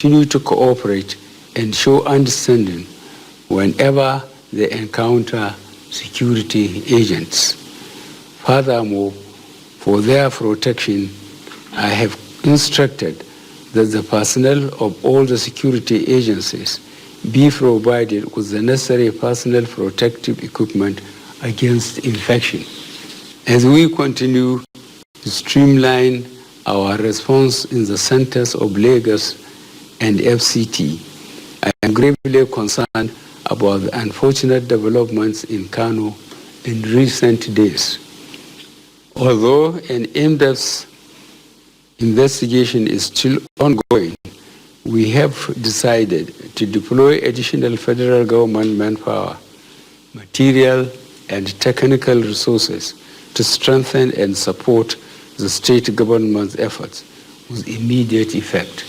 continue to cooperate and show understanding whenever they encounter security agents. Furthermore, for their protection, I have instructed that the personnel of all the security agencies be provided with the necessary personal protective equipment against infection. As we continue to streamline our response in the centers of Lagos and FCT, I am gravely concerned about the unfortunate developments in Kano in recent days. Although an in-depth investigation is still ongoing, we have decided to deploy additional federal government manpower, material, and technical resources to strengthen and support the state government's efforts with immediate effect.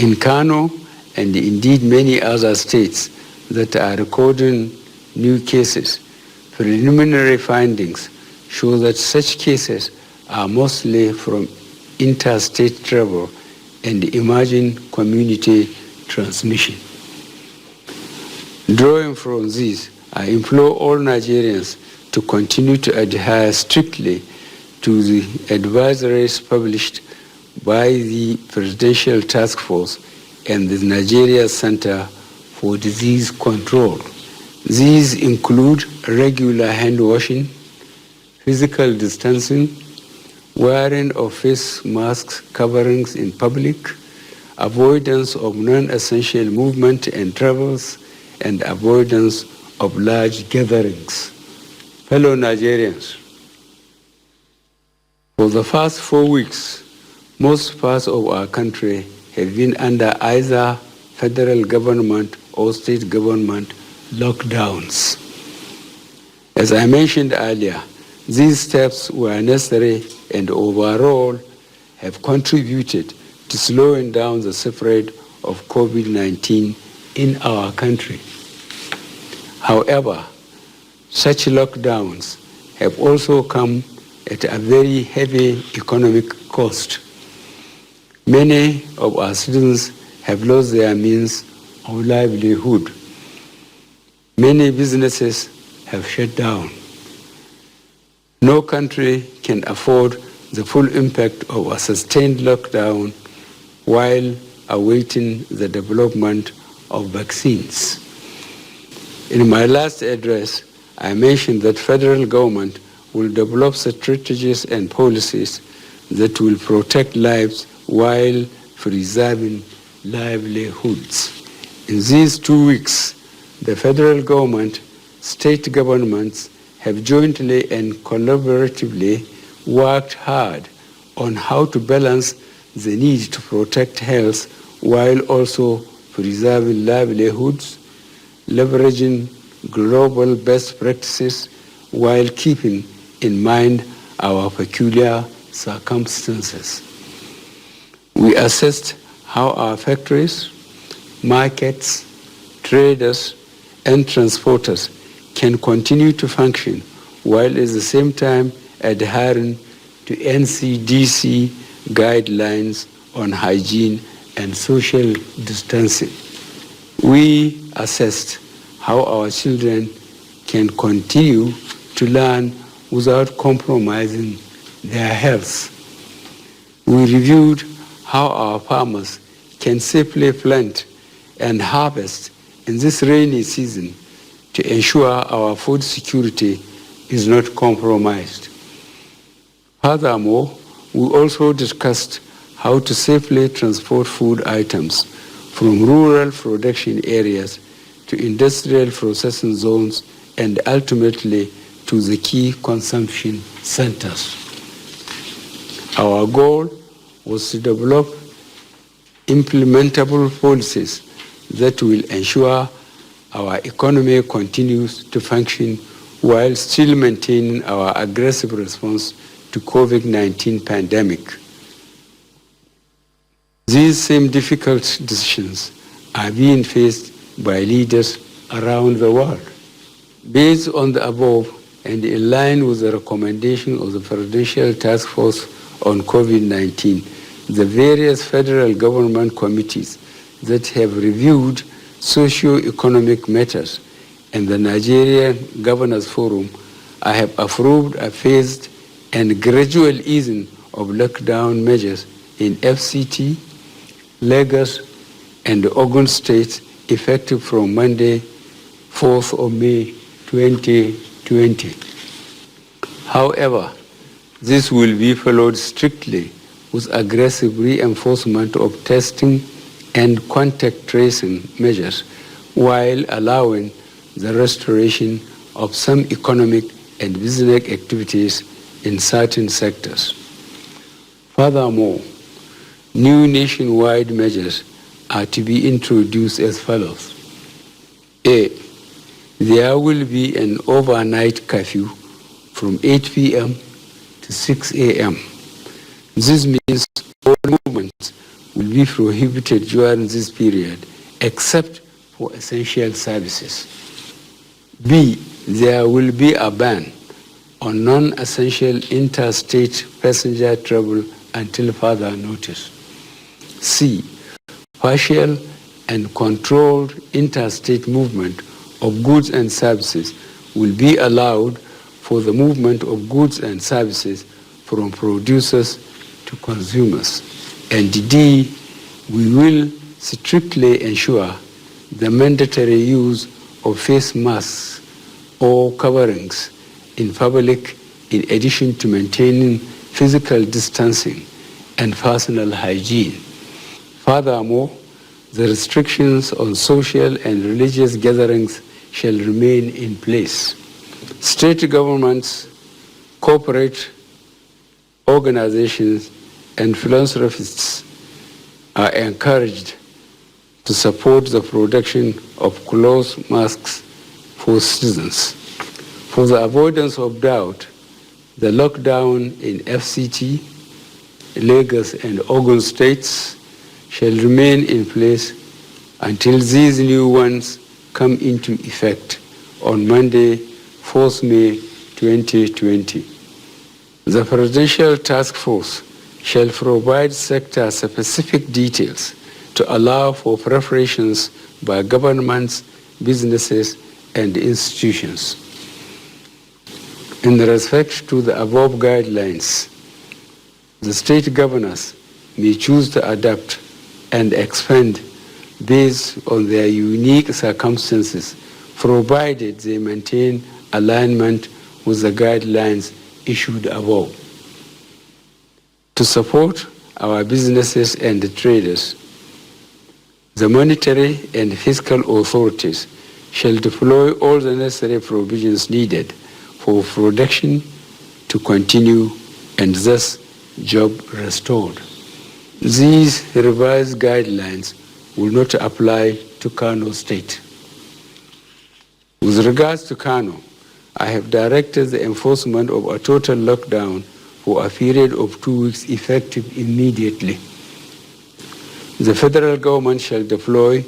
In Kano, and indeed many other states that are recording new cases, preliminary findings show that such cases are mostly from interstate travel and emerging community transmission. Drawing from this, I implore all Nigerians to continue to adhere strictly to the advisories published by the Presidential Task Force and the Nigeria Center for Disease Control. These include regular hand washing, physical distancing, wearing of face masks coverings in public, avoidance of non-essential movement and travels, and avoidance of large gatherings. Fellow Nigerians, for the past 4 weeks, most parts of our country have been under either federal government or state government lockdowns. As I mentioned earlier, these steps were necessary and overall have contributed to slowing down the spread of COVID-19 in our country. However, such lockdowns have also come at a very heavy economic cost. Many of our citizens have lost their means of livelihood. Many businesses have shut down. No country can afford the full impact of a sustained lockdown while awaiting the development of vaccines. In my last address, I mentioned that federal government will develop strategies and policies that will protect lives while preserving livelihoods. In these 2 weeks, the federal government, state governments have jointly and collaboratively worked hard on how to balance the need to protect health while also preserving livelihoods, leveraging global best practices while keeping in mind our peculiar circumstances. We assessed how our factories, markets, traders, and transporters can continue to function while at the same time adhering to NCDC guidelines on hygiene and social distancing. We assessed how our children can continue to learn without compromising their health. We reviewed how our farmers can safely plant and harvest in this rainy season to ensure our food security is not compromised. Furthermore, we also discussed how to safely transport food items from rural production areas to industrial processing zones and ultimately to the key consumption centers. Our goal was to develop implementable policies that will ensure our economy continues to function while still maintaining our aggressive response to COVID-19 pandemic. These same difficult decisions are being faced by leaders around the world. Based on the above and in line with the recommendation of the Presidential Task Force on COVID-19, the various federal government committees that have reviewed socio-economic matters and the Nigerian Governors Forum, I have approved a phased and gradual easing of lockdown measures in FCT, Lagos, and Ogun states effective from Monday, 4th of May 2020. However, this will be followed strictly with aggressive reinforcement of testing and contact tracing measures while allowing the restoration of some economic and business activities in certain sectors. Furthermore, new nationwide measures are to be introduced as follows. A. There will be an overnight curfew from 8 p.m. to 6 a.m. This means all movements will be prohibited during this period except for essential services. B. There will be a ban on non-essential interstate passenger travel until further notice. C. Partial and controlled interstate movement of goods and services will be allowed for the movement of goods and services from producers to consumers. And D. We will strictly ensure the mandatory use of face masks or coverings in public in addition to maintaining physical distancing and personal hygiene. Furthermore, the restrictions on social and religious gatherings shall remain in place. State governments, corporate organizations, and philanthropists are encouraged to support the production of cloth masks for citizens. For the avoidance of doubt, the lockdown in FCT, Lagos, and Ogun states shall remain in place until these new ones come into effect on Monday, 4th May 2020. The Presidential Task Force shall provide sector-specific details to allow for preparations by governments, businesses, and institutions. In respect to the above guidelines, the state governors may choose to adapt and expand based on their unique circumstances, provided they maintain alignment with the guidelines issued above. To support our businesses and the traders, the monetary and fiscal authorities shall deploy all the necessary provisions needed for production to continue and thus job restored. These revised guidelines will not apply to Kano State. With regards to Kano, I have directed the enforcement of a total lockdown for a period of 2 weeks effective immediately. The federal government shall deploy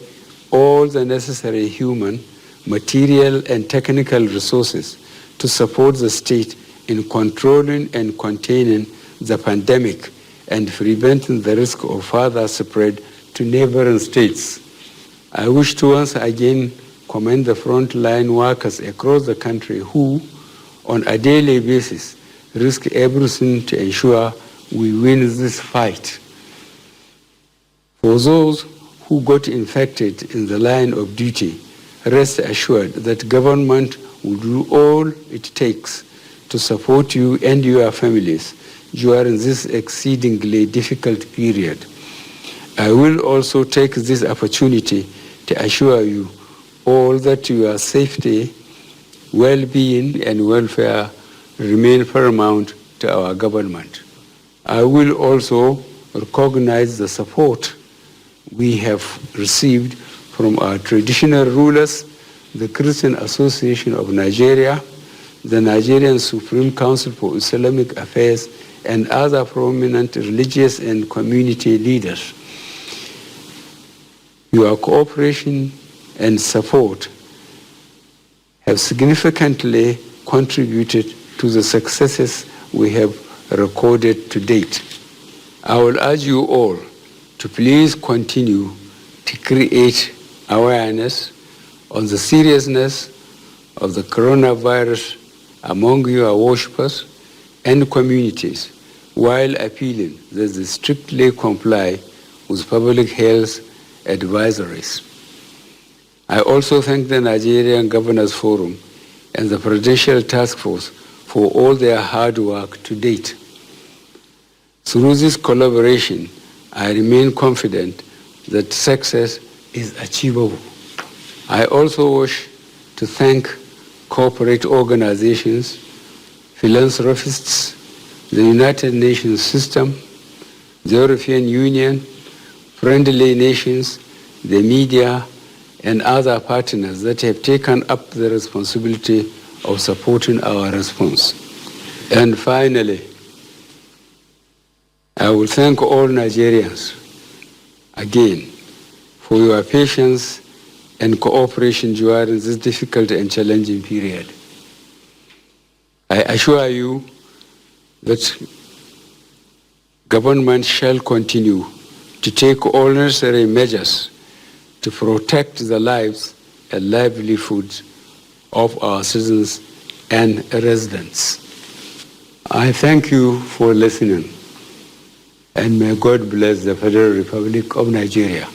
all the necessary human, material, and technical resources to support the state in controlling and containing the pandemic and preventing the risk of further spread to neighboring states. I wish to once again commend the frontline workers across the country who, on a daily basis, risk everything to ensure we win this fight. For those who got infected in the line of duty, rest assured that government will do all it takes to support you and your families during this exceedingly difficult period. I will also take this opportunity to assure you all that your safety, well-being, and welfare remain paramount to our government. I will also recognize the support we have received from our traditional rulers, the Christian Association of Nigeria, the Nigerian Supreme Council for Islamic Affairs, and other prominent religious and community leaders. Your cooperation and support have significantly contributed to the successes we have recorded to date. I will urge you all to please continue to create awareness on the seriousness of the coronavirus among your worshippers and communities, while appealing that they strictly comply with public health advisories. I also thank the Nigerian Governors Forum and the Presidential Task Force for all their hard work to date. Through this collaboration, I remain confident that success is achievable. I also wish to thank corporate organizations, philanthropists, the United Nations system, the European Union, friendly nations, the media, and other partners that have taken up the responsibility of supporting our response. And finally, I will thank all Nigerians again for your patience and cooperation during this difficult and challenging period. I assure you that government shall continue to take all necessary measures to protect the lives and livelihoods of our citizens and residents. I thank you for listening, and may God bless the Federal Republic of Nigeria.